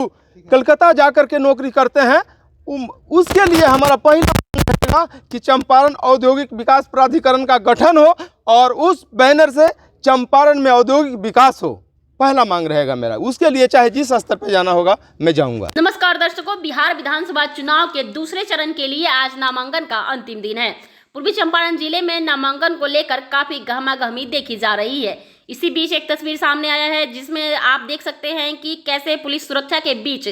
कलकत्ता जाकर के नौकरी करते हैं, उसके लिए हमारा पहला रहेगा कि चंपारण औद्योगिक विकास प्राधिकरण का गठन हो और उस बैनर से चंपारण में औद्योगिक विकास हो। पहला मांग रहेगा मेरा, उसके लिए चाहे जिस स्तर पर जाना होगा मैं जाऊंगा। नमस्कार दर्शकों, बिहार विधानसभा चुनाव के दूसरे चरण के लिए आज नामांकन का अंतिम दिन है। पूर्वी चंपारण जिले में नामांकन को लेकर काफी गहमागहमी देखी जा रही है। इसी बीच एक तस्वीर सामने आया है जिसमें आप देख सकते हैं कि कैसे पुलिस सुरक्षा के बीच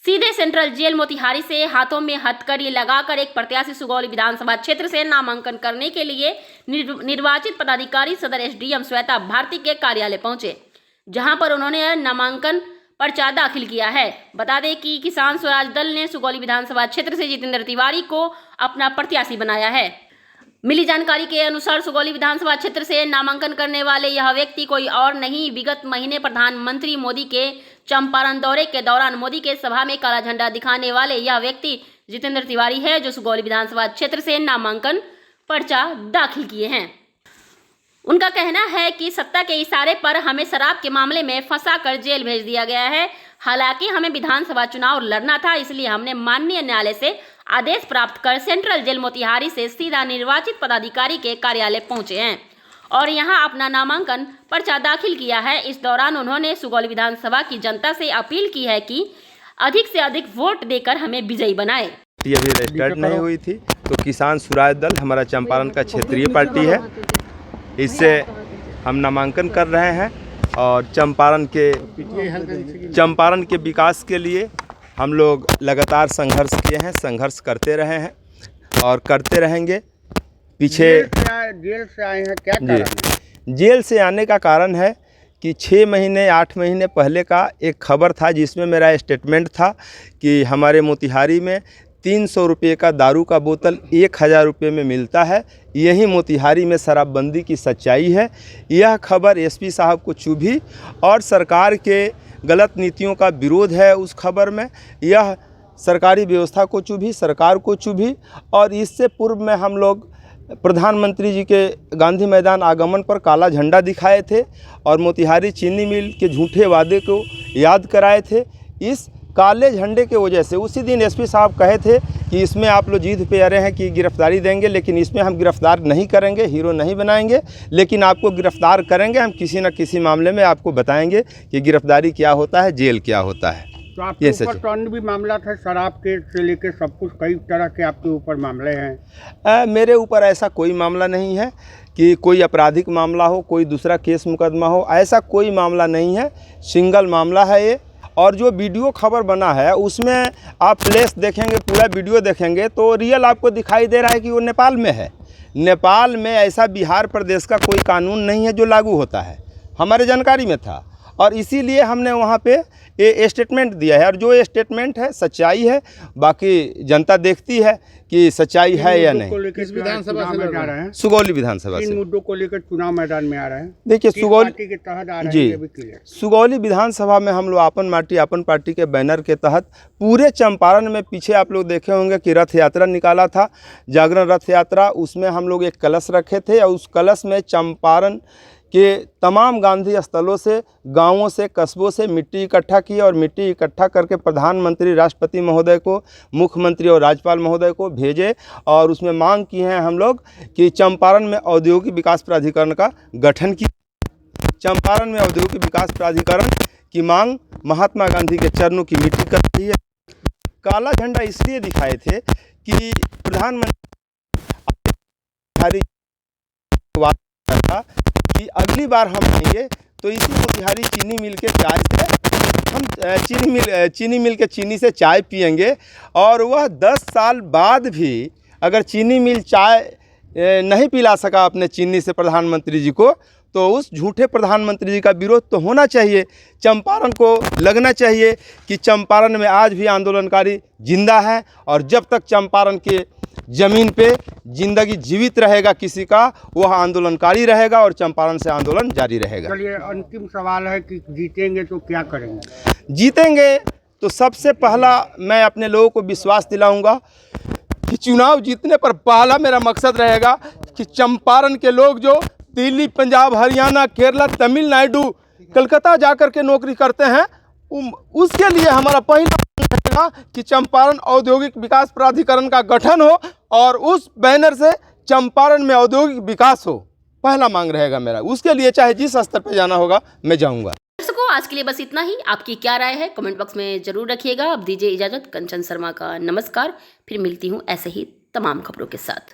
सीधे सेंट्रल जेल मोतिहारी से हाथों में हथकड़ी लगाकर एक प्रत्याशी सुगौली विधानसभा क्षेत्र से नामांकन करने के लिए निर्वाचित पदाधिकारी सदर एसडीएम श्वेता भारती के कार्यालय पहुंचे, जहां पर उन्होंने नामांकन पर्चा दाखिल किया है। बता दें कि किसान स्वराज दल ने सुगौली विधानसभा क्षेत्र से जितेंद्र तिवारी को अपना प्रत्याशी बनाया है। मिली जानकारी के अनुसार सुगौली विधानसभा क्षेत्र से नामांकन करने वाले यह व्यक्ति कोई और नहीं, विगत महीने प्रधानमंत्री मोदी के चंपारण दौरे के दौरान मोदी के सभा में काला झंडा दिखाने वाले यह व्यक्ति जितेंद्र तिवारी है, जो सुगौली विधानसभा क्षेत्र से नामांकन पर्चा दाखिल किए हैं। उनका कहना है कि सत्ता के इशारे पर हमें शराब के मामले में फंसाकर जेल भेज दिया गया है। हालांकि हमें विधानसभा चुनाव लड़ना था, इसलिए हमने माननीय न्यायालय से आदेश प्राप्त कर सेंट्रल जेल मोतिहारी से सीधा निर्वाचित पदाधिकारी के कार्यालय पहुंचे हैं और यहां अपना नामांकन पर्चा दाखिल किया है। इस दौरान उन्होंने सुगौली विधानसभा की जनता से अपील की है कि अधिक से अधिक वोट देकर हमें विजयी बनाए। अभी रजिस्टर्ड नहीं हुई थी तो किसान स्वराज दल हमारा चंपारण का क्षेत्रीय पार्टी है, इससे हम नामांकन कर रहे हैं और चंपारण के विकास के लिए हम लोग लगातार संघर्ष किए हैं, संघर्ष करते रहे हैं और करते रहेंगे। पीछे जेल से आए हैं, क्या कारण है? जेल से आने का कारण है कि 6 महीने 8 महीने पहले का एक खबर था जिसमें मेरा स्टेटमेंट था कि हमारे मोतिहारी में 300 रुपये का दारू का बोतल 1000 रुपये में मिलता है। यही मोतिहारी में शराबबंदी की सच्चाई है। यह खबर एसपी साहब को चुभी और सरकार के गलत नीतियों का विरोध है उस खबर में। यह सरकारी व्यवस्था को चुभी, सरकार को चुभी। और इससे पूर्व में हम लोग प्रधानमंत्री जी के गांधी मैदान आगमन पर काला झंडा दिखाए थे और मोतिहारी चीनी मिल के झूठे वादे को याद कराए थे। इस काले झंडे के वजह से उसी दिन एसपी साहब कहे थे कि इसमें आप लोग जिद पे आ रहे हैं कि गिरफ्तारी देंगे, लेकिन इसमें हम गिरफ्तार नहीं करेंगे, हीरो नहीं बनाएंगे, लेकिन आपको गिरफ्तार करेंगे। हम किसी न किसी मामले में आपको बताएंगे कि गिरफ्तारी क्या होता है, जेल क्या होता है। तो आपके ऊपर तो अन्य भी मामला था, शराब के से लेकर सब कुछ, कई तरह के आपके ऊपर मामले हैं। मेरे ऊपर ऐसा कोई मामला नहीं है कि कोई आपराधिक मामला हो, कोई दूसरा केस मुकदमा हो, ऐसा कोई मामला नहीं है। सिंगल मामला है ये। और जो वीडियो खबर बना है उसमें आप फ्लैश देखेंगे, पूरा वीडियो देखेंगे तो रियल आपको दिखाई दे रहा है कि वो नेपाल में है। नेपाल में ऐसा बिहार प्रदेश का कोई कानून नहीं है जो लागू होता है, हमारे जानकारी में था और इसीलिए हमने वहाँ पे ये स्टेटमेंट दिया है। और जो ये स्टेटमेंट है सच्चाई है, बाकी जनता देखती है कि सच्चाई है या नहीं। किस विधानसभा से जा रहे हैं? सुगौली विधानसभा से। इन मुद्दों को लेकर चुनाव मैदान में आ रहे हैं। देखिए सुगौली के तहत आ रहे जी, हैं। सुगौली विधानसभा में हम लोग आपन माटी आपन पार्टी के बैनर के तहत पूरे चंपारण में, पीछे आप लोग देखे होंगे कि रथ यात्रा निकाला था, जागरण रथ यात्रा। उसमें हम लोग एक कलश रखे थे और उस कलश में चंपारण के तमाम गांधी स्थलों से, गांवों से, कस्बों से मिट्टी इकट्ठा की और मिट्टी इकट्ठा करके प्रधानमंत्री, राष्ट्रपति महोदय को, मुख्यमंत्री और राज्यपाल महोदय को भेजे और उसमें मांग की है हम लोग कि चंपारण में औद्योगिक विकास प्राधिकरण का गठन की। चंपारण में औद्योगिक विकास प्राधिकरण की मांग महात्मा गांधी के चरणों की मिट्टी कर रही है। काला झंडा इसलिए दिखाए थे कि प्रधानमंत्री था कि अगली बार हम आएंगे तो इसी मोतिहारी चीनी मिल के चाय से हम चीनी मिल के चीनी से चाय पिएंगे। और वह 10 साल बाद भी अगर चीनी मिल चाय नहीं पिला सका अपने चीनी से प्रधानमंत्री जी को, तो उस झूठे प्रधानमंत्री जी का विरोध तो होना चाहिए। चंपारण को लगना चाहिए कि चंपारण में आज भी आंदोलनकारी जिंदा है और जब तक चंपारण के ज़मीन पे जिंदगी जीवित रहेगा किसी का, वह आंदोलनकारी रहेगा और चंपारण से आंदोलन जारी रहेगा। चलिए, अंतिम सवाल है कि जीतेंगे तो क्या करेंगे? जीतेंगे तो सबसे पहला मैं अपने लोगों को विश्वास दिलाऊंगा कि चुनाव जीतने पर पहला मेरा मकसद रहेगा कि चंपारण के लोग जो दिल्ली, पंजाब, हरियाणा, केरला, तमिलनाडु, कलकत्ता जाकर के नौकरी करते हैं, उसके लिए हमारा पहला मांग रहेगा कि चंपारण औद्योगिक विकास प्राधिकरण का गठन हो और उस बैनर से चंपारण में औद्योगिक विकास हो। पहला मांग रहेगा मेरा। उसके लिए चाहे जिस स्तर पर जाना होगा मैं जाऊंगा। दर्शकों, आज के लिए बस इतना ही। आपकी क्या राय है कमेंट बॉक्स में जरूर रखिएगा। अब दीजिए इजाजत। कंचन शर्मा का नमस्कार। फिर मिलती हूँ ऐसे ही तमाम खबरों के साथ।